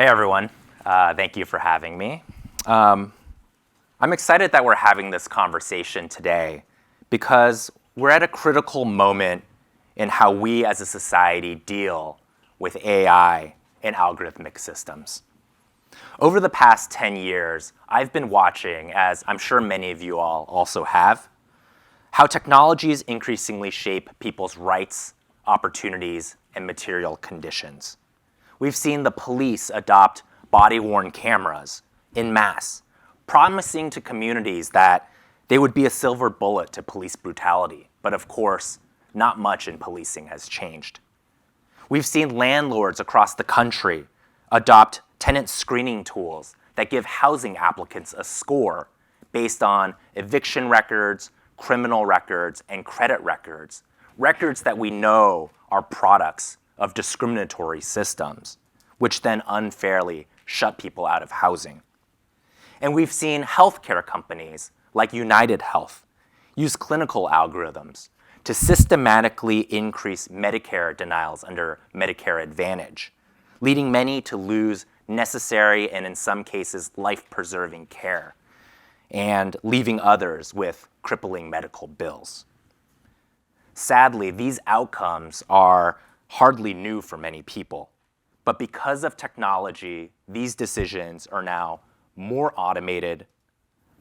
everyone. Thank you for having me. I'm excited that we're having this conversation today because we're at a critical moment in how we as a society deal with AI and algorithmic systems. Over the past 10 years, I've been watching, as I'm sure many of you all also have, how technologies increasingly shape people's rights, opportunities, and material conditions. We've seen the police adopt body-worn cameras en masse, promising to communities that they would be a silver bullet to police brutality. But of course, not much in policing has changed. We've seen landlords across the country adopt tenant screening tools that give housing applicants a score based on eviction records, criminal records, and credit records, records that we know are products of discriminatory systems, which then unfairly shut people out of housing. And we've seen healthcare companies like United Health use clinical algorithms to systematically increase Medicare denials under Medicare Advantage, leading many to lose necessary and in some cases life-preserving care, and leaving others with crippling medical bills. Sadly, these outcomes are hardly new for many people, but because of technology, these decisions are now more automated,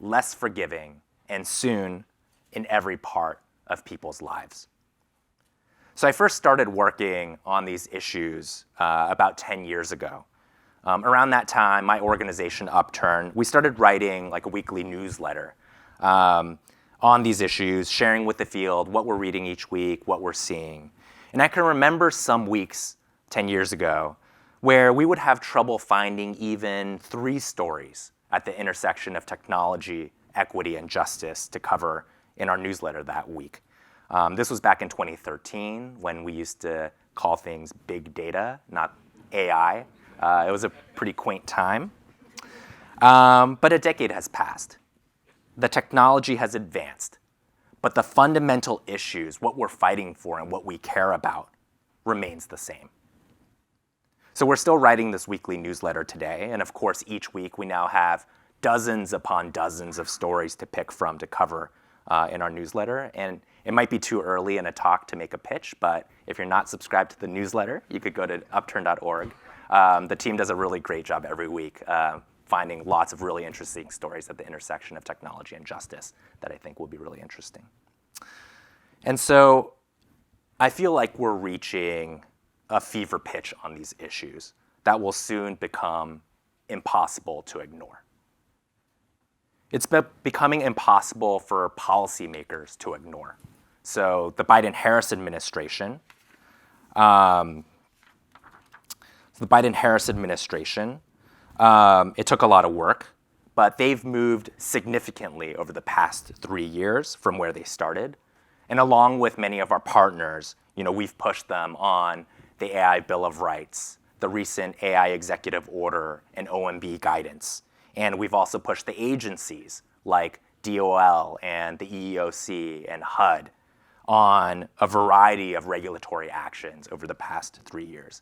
less forgiving, and soon in every part of people's lives. So I first started working on these issues about 10 years ago. Around that time, my organization, Upturn, we started writing like a weekly newsletter on these issues, sharing with the field what we're reading each week, what we're seeing. And I can remember some weeks 10 years ago where we would have trouble finding even 3 stories at the intersection of technology, equity, and justice to cover in our newsletter that week. This was back in 2013 when we used to call things big data, not AI. It was a pretty quaint time. But a decade has passed. The technology has advanced, but the fundamental issues, what we're fighting for and what we care about, remains the same. So we're still writing this weekly newsletter today, and of course each week we now have dozens upon dozens of stories to pick from to cover in our newsletter. And it might be too early in a talk to make a pitch, but if you're not subscribed to the newsletter, you could go to upturn.org. The team does a really great job every week finding lots of really interesting stories at the intersection of technology and justice that I think will be really interesting. And so I feel like we're reaching a fever pitch on these issues that will soon become impossible to ignore. It's becoming impossible for policymakers to ignore. So the Biden-Harris administration, it took a lot of work, but they've moved significantly over the past 3 years from where they started. And along with many of our partners, we've pushed them on the AI Bill of Rights, the recent AI executive order, and OMB guidance. And we've also pushed the agencies like DOL and the EEOC and HUD on a variety of regulatory actions over the past 3 years.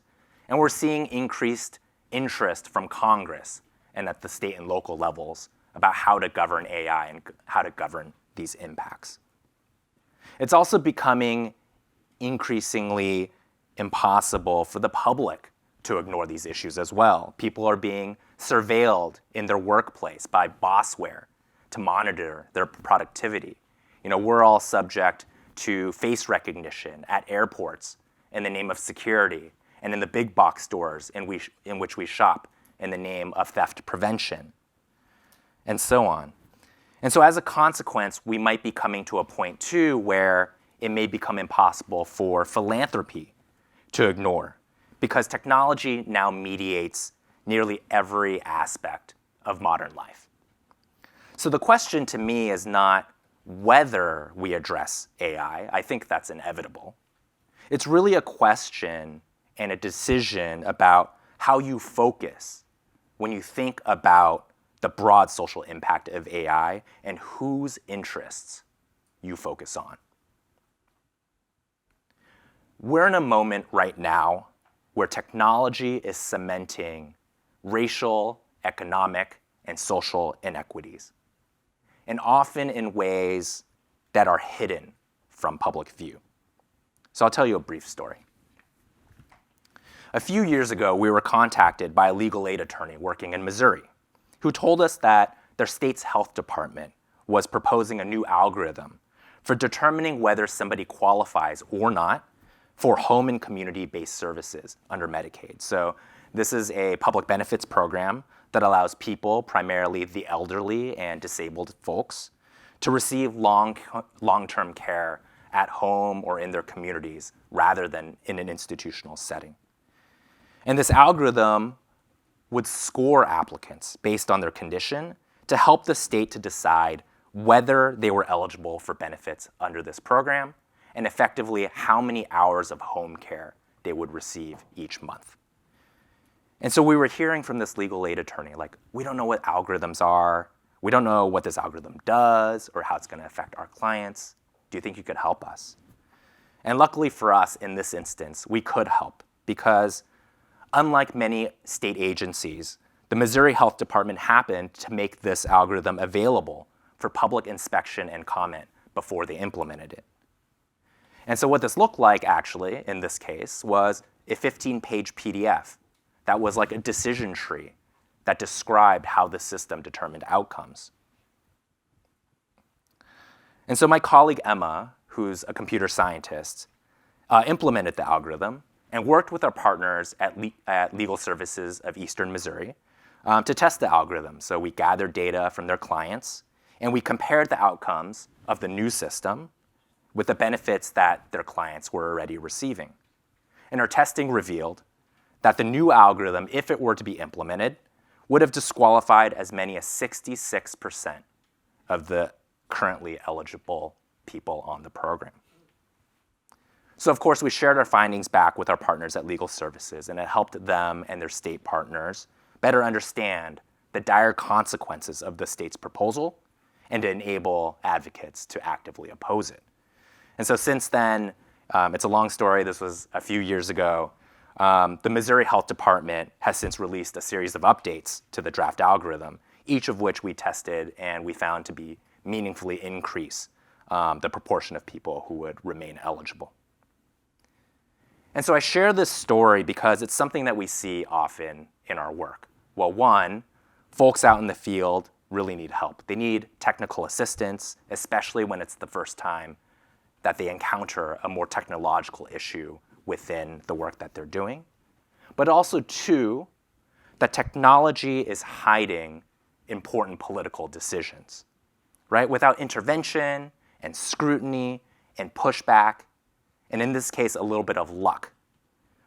And we're seeing increased interest from Congress and at the state and local levels about how to govern AI and how to govern these impacts. It's also becoming increasingly impossible for the public to ignore these issues as well. People are being surveilled in their workplace by bossware to monitor their productivity. We're all subject to face recognition at airports in the name of security, and in the big box stores in which we shop in the name of theft prevention, and so on. And so as a consequence, we might be coming to a point too where it may become impossible for philanthropy to ignore, because technology now mediates nearly every aspect of modern life. So the question to me is not whether we address AI. I think that's inevitable. It's really a question and a decision about how you focus when you think about the broad social impact of AI and whose interests you focus on. We're in a moment right now where technology is cementing racial, economic, and social inequities, and often in ways that are hidden from public view. So I'll tell you a brief story. A few years ago, we were contacted by a legal aid attorney working in Missouri who told us that their state's health department was proposing a new algorithm for determining whether somebody qualifies or not for home and community-based services under Medicaid. So this is a public benefits program that allows people, primarily the elderly and disabled folks, to receive long-term care at home or in their communities rather than in an institutional setting. And this algorithm would score applicants based on their condition to help the state to decide whether they were eligible for benefits under this program and effectively how many hours of home care they would receive each month. And so we were hearing from this legal aid attorney, like, we don't know what algorithms are, we don't know what this algorithm does or how it's going to affect our clients. Do you think you could help us? And luckily for us, in this instance, we could help because unlike many state agencies, the Missouri Health Department happened to make this algorithm available for public inspection and comment before they implemented it. And so what this looked like, actually, in this case, was a 15-page PDF that was like a decision tree that described how the system determined outcomes. And so my colleague Emma, who's a computer scientist, implemented the algorithm and worked with our partners at Legal Services of Eastern Missouri to test the algorithm. So we gathered data from their clients, and we compared the outcomes of the new system with the benefits that their clients were already receiving. And our testing revealed that the new algorithm, if it were to be implemented, would have disqualified as many as 66% of the currently eligible people on the program. So of course, we shared our findings back with our partners at Legal Services, and it helped them and their state partners better understand the dire consequences of the state's proposal and to enable advocates to actively oppose it. And so since then, it's a long story, this was a few years ago, the Missouri Health Department has since released a series of updates to the draft algorithm, each of which we tested and we found to be meaningfully increase the proportion of people who would remain eligible. And so I share this story because it's something that we see often in our work. Well, one, folks out in the field really need help. They need technical assistance, especially when it's the first time that they encounter a more technological issue within the work that they're doing. But also, two, that technology is hiding important political decisions, right? Without intervention and scrutiny and pushback, and in this case, a little bit of luck.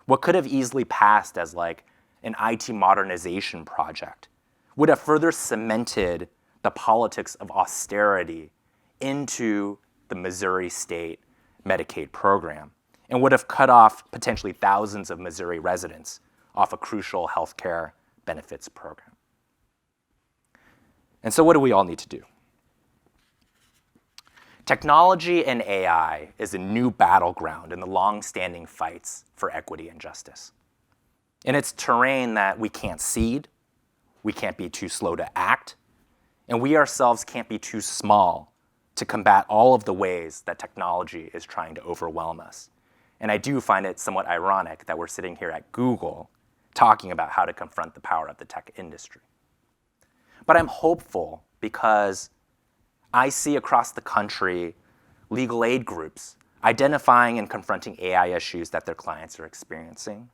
What could have easily passed as like an IT modernization project would have further cemented the politics of austerity into the Missouri state Medicaid program and would have cut off potentially thousands of Missouri residents off a crucial healthcare benefits program. And so what do we all need to do? Technology and AI is a new battleground in the long-standing fights for equity and justice. And it's terrain that we can't cede, we can't be too slow to act, and we ourselves can't be too small to combat all of the ways that technology is trying to overwhelm us. And I do find it somewhat ironic that we're sitting here at Google talking about how to confront the power of the tech industry. But I'm hopeful because I see across the country legal aid groups identifying and confronting AI issues that their clients are experiencing.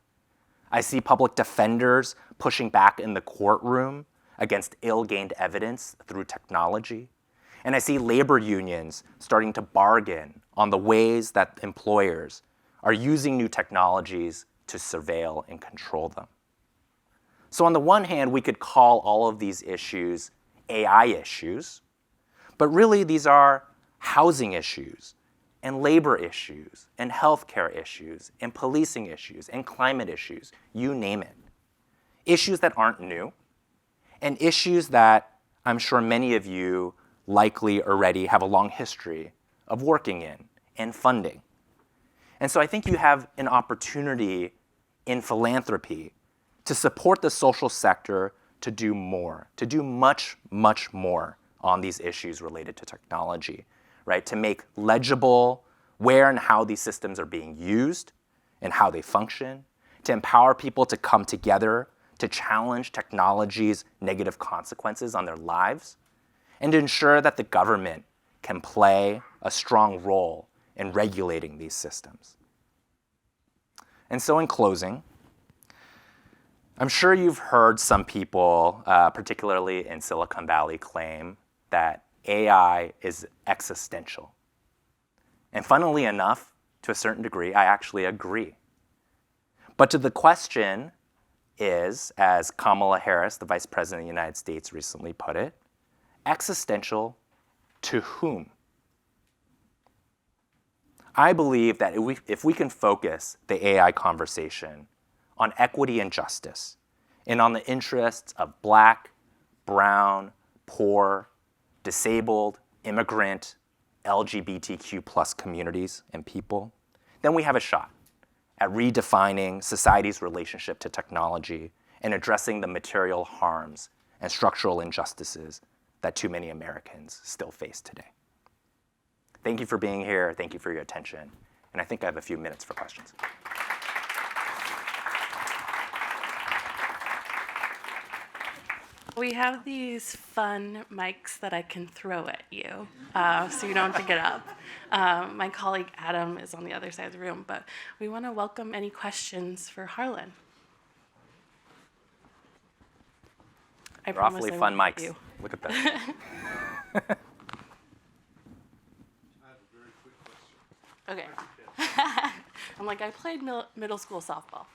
I see public defenders pushing back in the courtroom against ill-gained evidence through technology. And I see labor unions starting to bargain on the ways that employers are using new technologies to surveil and control them. So on the one hand, we could call all of these issues AI issues, but really these are housing issues and labor issues and healthcare issues and policing issues and climate issues, you name it. Issues that aren't new and issues that I'm sure many of you likely already have a long history of working in and funding. And so I think you have an opportunity in philanthropy to support the social sector to do more, to do much, much more on these issues related to technology, right? To make legible where and how these systems are being used and how they function, to empower people to come together, to challenge technology's negative consequences on their lives, and to ensure that the government can play a strong role in regulating these systems. And so in closing, I'm sure you've heard some people, particularly in Silicon Valley, claim that AI is existential. And funnily enough, to a certain degree, I actually agree. But to the question is, as Kamala Harris, the Vice President of the United States, recently put it, existential to whom? I believe that if we can focus the AI conversation on equity and justice, and on the interests of Black, brown, poor, disabled, immigrant, LGBTQ+ communities and people, then we have a shot at redefining society's relationship to technology and addressing the material harms and structural injustices that too many Americans still face today. Thank you for being here. Thank you for your attention. And I think I have a few minutes for questions. We have these fun mics that I can throw at you, so you don't have to get up. My colleague Adam is on the other side of the room, but we want to welcome any questions for Harlan. They're awfully fun mics. You. Look at that. I have a very quick question. Okay. I'm like, I played middle school softball.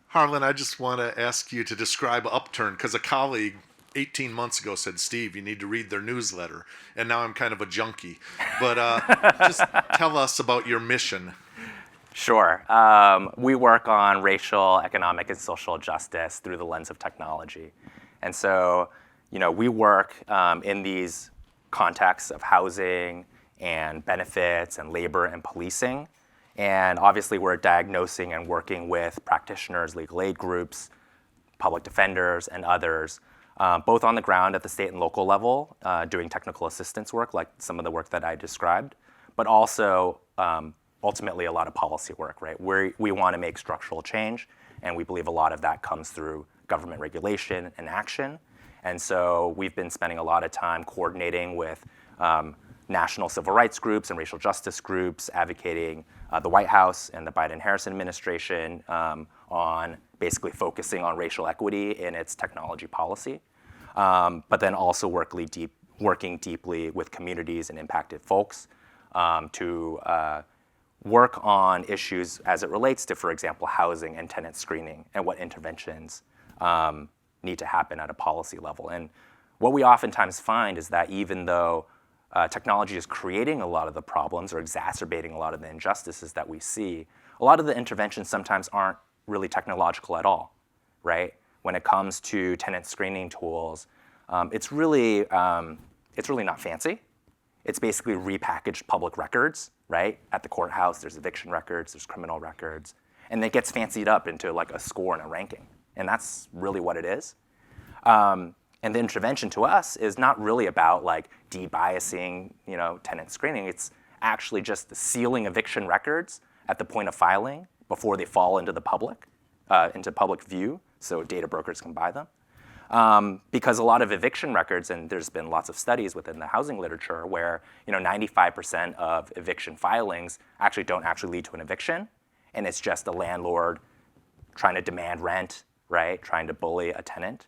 Harlan, I just want to ask you to describe Upturn, because a colleague 18 months ago said, Steve, you need to read their newsletter. And now I'm kind of a junkie. But just tell us about your mission. Sure. We work on racial, economic, and social justice through the lens of technology. And so, we work in these contexts of housing and benefits and labor and policing. And obviously, we're diagnosing and working with practitioners, legal aid groups, public defenders, and others, both on the ground at the state and local level, doing technical assistance work, like some of the work that I described, but also ultimately a lot of policy work, right? We want to make structural change, and we believe a lot of that comes through government regulation and action. And so we've been spending a lot of time coordinating with national civil rights groups and racial justice groups, advocating the White House and the Biden-Harris administration on basically focusing on racial equity in its technology policy, but then also working deeply with communities and impacted folks to work on issues as it relates to, for example, housing and tenant screening and what interventions need to happen at a policy level. And what we oftentimes find is that even though technology is creating a lot of the problems or exacerbating a lot of the injustices that we see, a lot of the interventions sometimes aren't really technological at all, right? When it comes to tenant screening tools, it's really not fancy. It's basically repackaged public records, right? At the courthouse, there's eviction records, there's criminal records, and it gets fancied up into like a score and a ranking. And that's really what it is. And the intervention to us is not really about like debiasing, tenant screening. It's actually just sealing eviction records at the point of filing before they fall into the public, into public view, so data brokers can buy them. Because a lot of eviction records, and there's been lots of studies within the housing literature where 95% of eviction filings actually don't actually lead to an eviction, and it's just a landlord trying to demand rent, right? Trying to bully a tenant.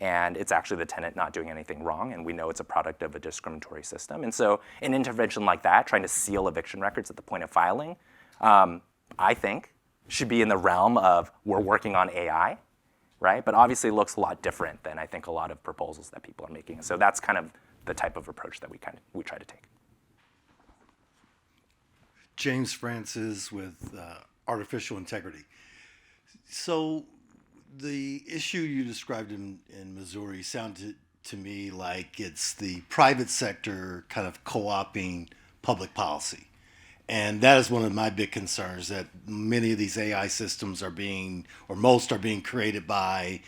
And it's actually the tenant not doing anything wrong, and we know it's a product of a discriminatory system. And so an intervention like that, trying to seal eviction records at the point of filing, I think should be in the realm of we're working on AI, right? But obviously looks a lot different than I think a lot of proposals that people are making. So that's kind of the type of approach that we try to take. James Francis with Artificial Integrity. So the issue you described in Missouri sounded to me like it's the private sector kind of co-opting public policy. And that is one of my big concerns, that many of these AI systems are being, or most are being created by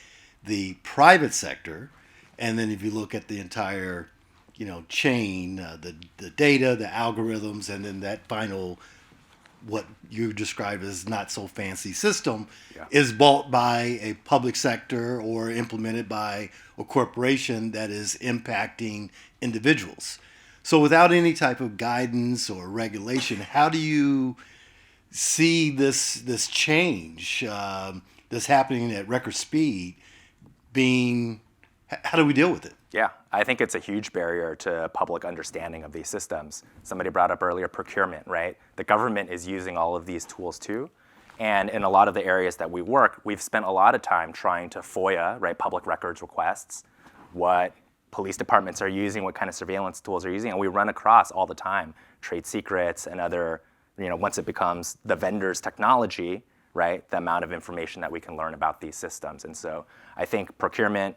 the private sector. And then if you look at the entire, chain, the data, the algorithms, and then that final, what you described as not so fancy system, Yeah. is bought by a public sector or implemented by a corporation that is impacting individuals. So without any type of guidance or regulation, how do you see this change that's happening at record speed being? How do we deal with it? Yeah, I think it's a huge barrier to public understanding of these systems. Somebody brought up earlier procurement, right? The government is using all of these tools too. And in a lot of the areas that we work, we've spent a lot of time trying to FOIA, right, public records requests, what police departments are using, what kind of surveillance tools are using, and we run across all the time trade secrets and other, once it becomes the vendor's technology, right, the amount of information that we can learn about these systems. And so I think procurement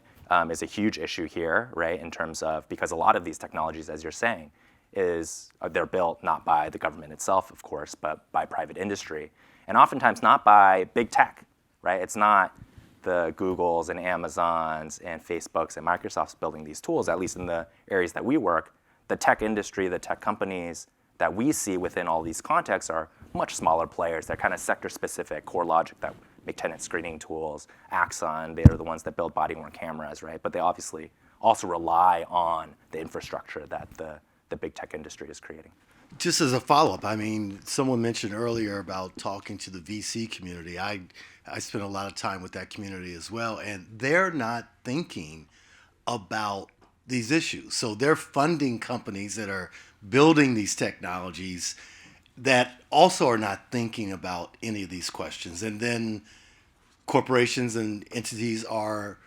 is a huge issue here, right, in terms of, because a lot of these technologies, as you're saying, they're built not by the government itself, of course, but by private industry. And oftentimes not by big tech, right? It's not the Googles and Amazons and Facebooks and Microsofts building these tools, at least in the areas that we work. The tech industry, the tech companies that we see within all these contexts are much smaller players. They're kind of sector-specific. CoreLogic that make tenant screening tools. Axon, they're the ones that build body-worn cameras, right? But they obviously also rely on the infrastructure that the big tech industry is creating. Just as a follow-up, I mean, someone mentioned earlier about talking to the VC community. I spend a lot of time with that community as well, and they're not thinking about these issues. So they're funding companies that are building these technologies that also are not thinking about any of these questions. And then corporations and entities are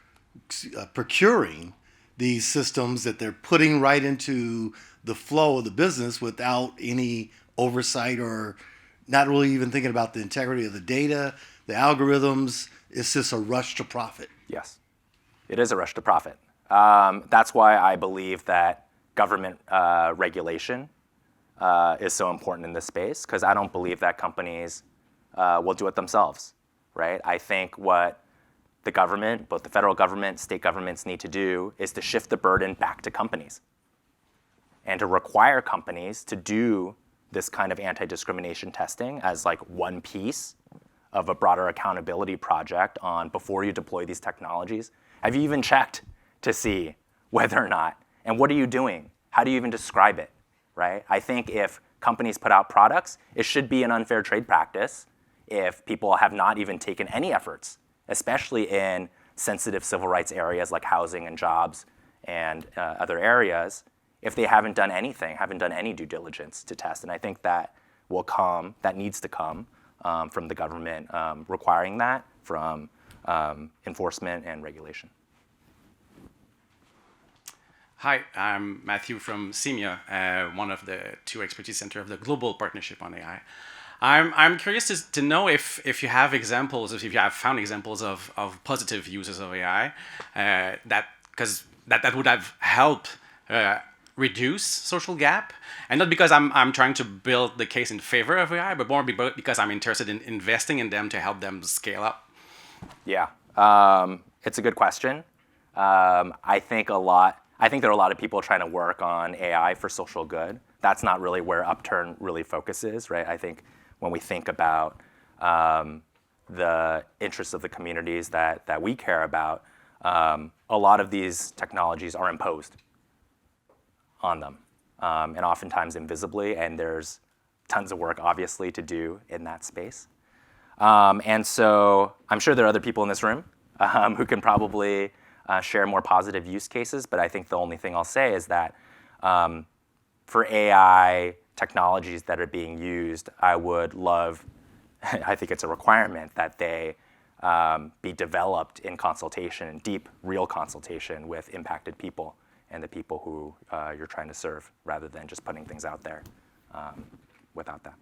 procuring these systems that they're putting right into the flow of the business without any oversight, or not really even thinking about the integrity of the data, the algorithms. It's just a rush to profit. Yes, it is a rush to profit. That's why I believe that government regulation is so important in this space, because I don't believe that companies will do it themselves, right? I think what the government, both the federal government, state governments need to do is to shift the burden back to companies and to require companies to do this kind of anti-discrimination testing as like one piece of a broader accountability project on before you deploy these technologies. Have you even checked to see whether or not, and what are you doing? How do you even describe it, right? I think if companies put out products, it should be an unfair trade practice if people have not even taken any efforts, especially in sensitive civil rights areas like housing and jobs and other areas, if they haven't done anything, haven't done any due diligence to test. And I think that that needs to come from the government requiring that, from enforcement and regulation. Hi, I'm Matthew from CEMIA, one of the two expertise center of the Global Partnership on AI. I'm curious to know if you have examples, if you have found examples of positive uses of AI that would have helped reduce social gap, and not because I'm trying to build the case in favor of AI, but more because I'm interested in investing in them to help them scale up. Yeah, it's a good question. I think there are a lot of people trying to work on AI for social good. That's not really where Upturn really focuses, right? I think when we think about the interests of the communities that we care about, a lot of these technologies are imposed on them, and oftentimes invisibly, and there's tons of work, obviously, to do in that space. And so I'm sure there are other people in this room who can probably share more positive use cases, but I think the only thing I'll say is that for AI technologies that are being used, I would love, I think it's a requirement that they be developed in consultation, deep, real consultation with impacted people and the people who you're trying to serve, rather than just putting things out there without that.